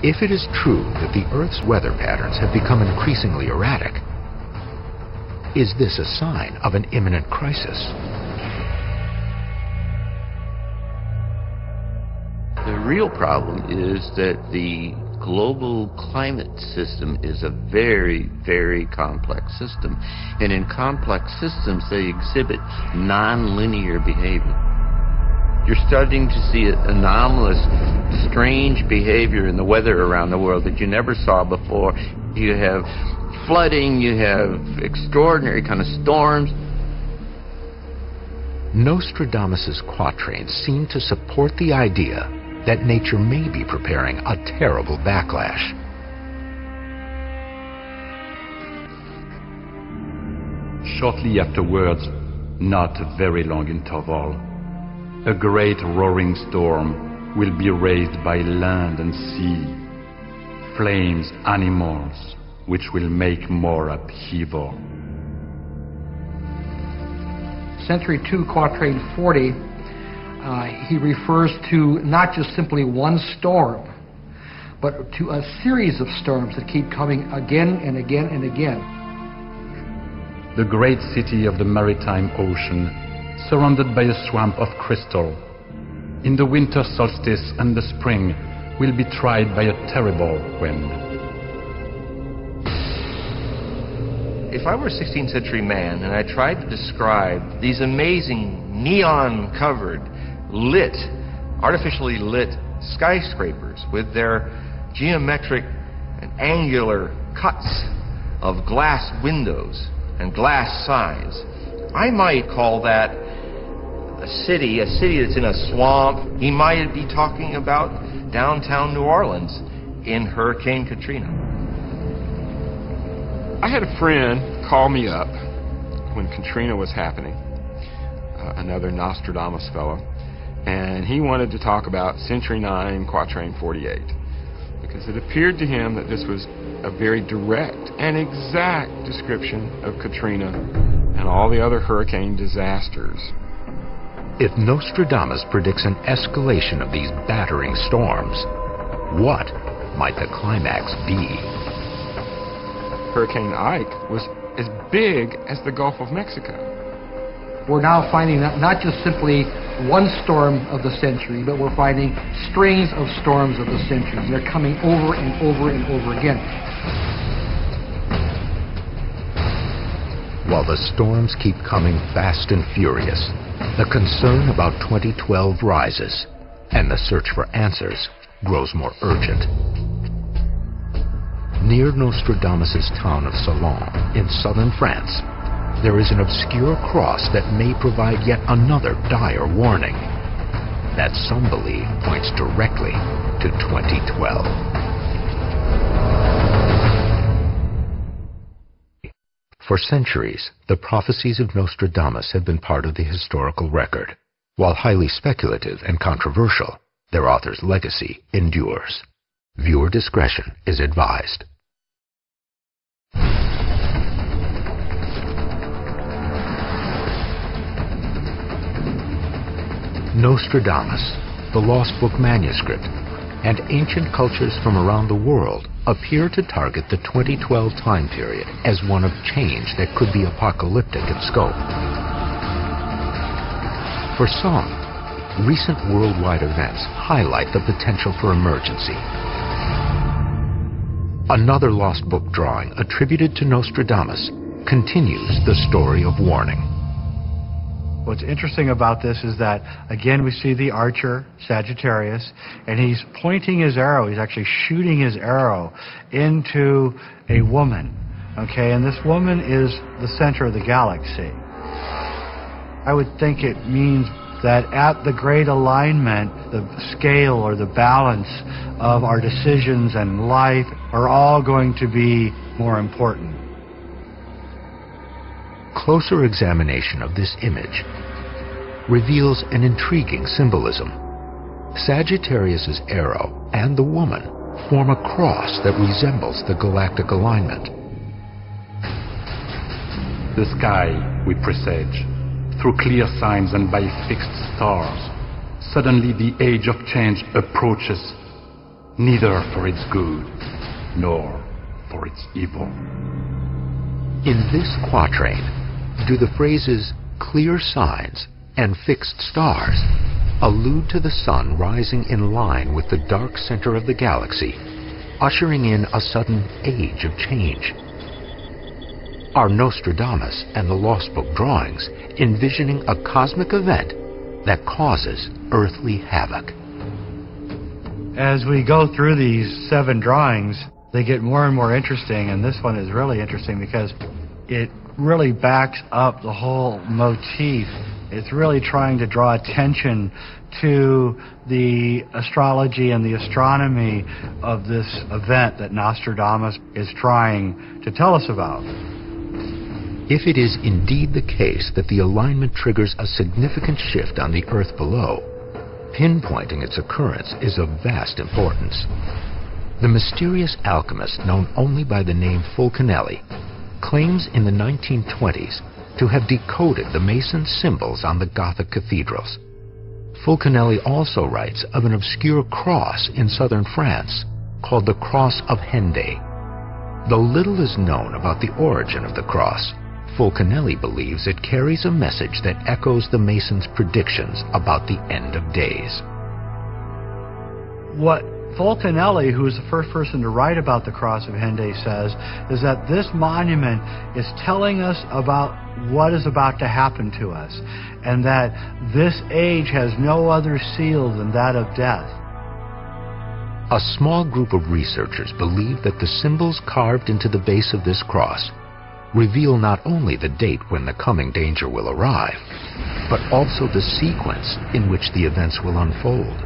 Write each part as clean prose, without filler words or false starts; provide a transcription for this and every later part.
If it is true that the Earth's weather patterns have become increasingly erratic, is this a sign of an imminent crisis? The real problem is that the global climate system is a very, very complex system. And in complex systems, they exhibit non-linear behavior. You're starting to see anomalous, strange behavior in the weather around the world that you never saw before. You have flooding, you have extraordinary kind of storms. Nostradamus's quatrains seem to support the idea that nature may be preparing a terrible backlash. Shortly afterwards, not a very long interval, a great roaring storm will be raised by land and sea, flames, animals, which will make more upheaval. Century 2, Quatrain 40, he refers to not just simply one storm, but to a series of storms that keep coming again and again and again. The great city of the maritime ocean, surrounded by a swamp of crystal, in the winter solstice and the spring, will be tried by a terrible wind. If I were a 16th century man and I tried to describe these amazing neon-covered, lit, artificially lit skyscrapers with their geometric and angular cuts of glass windows and glass signs, I might call that a city that's in a swamp. He might be talking about downtown New Orleans in Hurricane Katrina. I had a friend call me up when Katrina was happening, another Nostradamus fellow, and he wanted to talk about Century 9, Quatrain 48, because it appeared to him that this was a very direct and exact description of Katrina and all the other hurricane disasters. If Nostradamus predicts an escalation of these battering storms, what might the climax be? Hurricane Ike was as big as the Gulf of Mexico. We're now finding not just simply one storm of the century, but we're finding strings of storms of the century. They're coming over and over and over again. While the storms keep coming fast and furious, the concern about 2012 rises, and the search for answers grows more urgent. Near Nostradamus' town of Salon in southern France, there is an obscure cross that may provide yet another dire warning that some believe points directly to 2012. For centuries, the prophecies of Nostradamus have been part of the historical record. While highly speculative and controversial, their author's legacy endures. Viewer discretion is advised. Nostradamus, the Lost Book manuscript, and ancient cultures from around the world appear to target the 2012 time period as one of change that could be apocalyptic in scope. For some, recent worldwide events highlight the potential for emergency. Another Lost Book drawing attributed to Nostradamus continues the story of warning. What's interesting about this is that, again, we see the archer, Sagittarius, and he's pointing his arrow. He's actually shooting his arrow into a woman. Okay, and this woman is the center of the galaxy. I would think it means that at the great alignment, the scale or the balance of our decisions and life are all going to be more important. Closer examination of this image reveals an intriguing symbolism. Sagittarius's arrow and the woman form a cross that resembles the galactic alignment. The sky, we presage, through clear signs and by fixed stars. Suddenly the age of change approaches. neither for its good nor for its evil. In this quatrain, do the phrases clear signs and fixed stars allude to the sun rising in line with the dark center of the galaxy, ushering in a sudden age of change? Are Nostradamus and the Lost Book drawings envisioning a cosmic event that causes earthly havoc? As we go through these 7 drawings, they get more and more interesting, and this one is really interesting because it really backs up the whole motif. It's really trying to draw attention to the astrology and the astronomy of this event that Nostradamus is trying to tell us about. If it is indeed the case that the alignment triggers a significant shift on the Earth below, pinpointing its occurrence is of vast importance. The mysterious alchemist known only by the name Fulcanelli claims in the 1920s to have decoded the Mason symbols on the Gothic cathedrals. Fulcanelli also writes of an obscure cross in southern France called the Cross of Henday. Though little is known about the origin of the cross, Fulcanelli believes it carries a message that echoes the Masons' predictions about the end of days. What Fulcanelli, who is the first person to write about the Cross of Henday, says is that this monument is telling us about what is about to happen to us, and that this age has no other seal than that of death. A small group of researchers believe that the symbols carved into the base of this cross reveal not only the date when the coming danger will arrive, but also the sequence in which the events will unfold.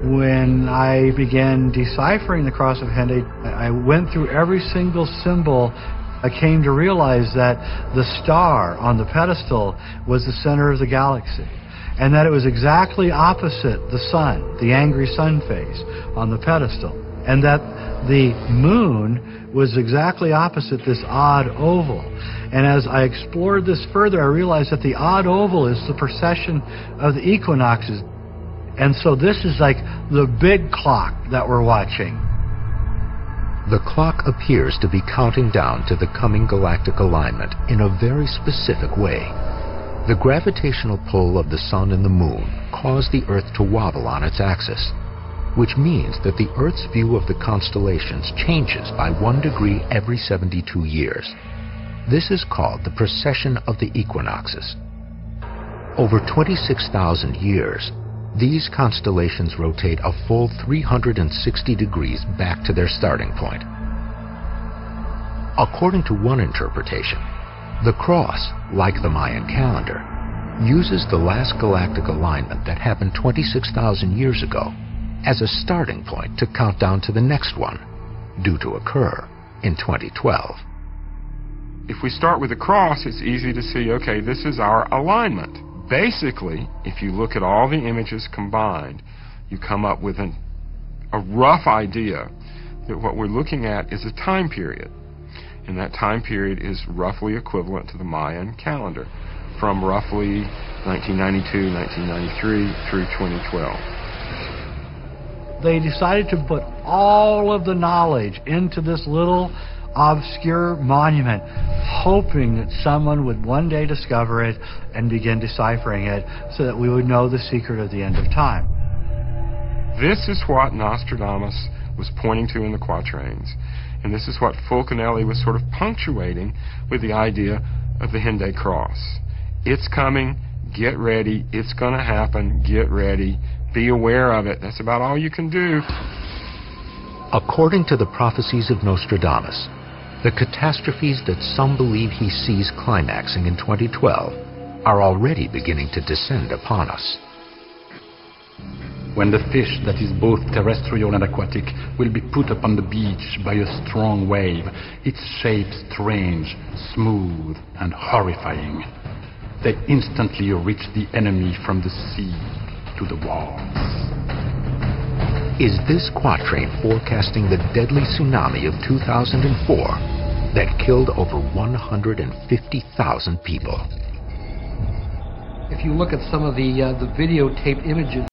When I began deciphering the Cross of Henday, I went through every single symbol. I came to realize that the star on the pedestal was the center of the galaxy, and that it was exactly opposite the sun, the angry sun face on the pedestal, and that the moon was exactly opposite this odd oval. And as I explored this further, I realized that the odd oval is the precession of the equinoxes. And so this is like the big clock that we're watching. The clock appears to be counting down to the coming galactic alignment in a very specific way. The gravitational pull of the sun and the moon cause the Earth to wobble on its axis, which means that the Earth's view of the constellations changes by 1 degree every 72 years. This is called the precession of the equinoxes. Over 26,000 years, these constellations rotate a full 360 degrees back to their starting point. According to one interpretation, the cross, like the Mayan calendar, uses the last galactic alignment that happened 26,000 years ago as a starting point to count down to the next one, due to occur in 2012. If we start with the cross, it's easy to see, okay, this is our alignment. Basically, if you look at all the images combined, you come up with a rough idea that what we're looking at is a time period. And that time period is roughly equivalent to the Mayan calendar, from roughly 1992, 1993 through 2012. They decided to put all of the knowledge into this little obscure monument, hoping that someone would one day discover it and begin deciphering it so that we would know the secret of the end of time. This is what Nostradamus was pointing to in the quatrains, and this is what Fulcanelli was sort of punctuating with the idea of the Henday cross. It's coming, get ready, it's going to happen, get ready, be aware of it. That's about all you can do. According to the prophecies of Nostradamus, the catastrophes that some believe he sees climaxing in 2012 are already beginning to descend upon us. When the fish that is both terrestrial and aquatic will be put upon the beach by a strong wave, its shape strange, smooth, and horrifying, they instantly reach the enemy from the sea to the walls. Is this quatrain forecasting the deadly tsunami of 2004 that killed over 150,000 people? If you look at some of the videotaped images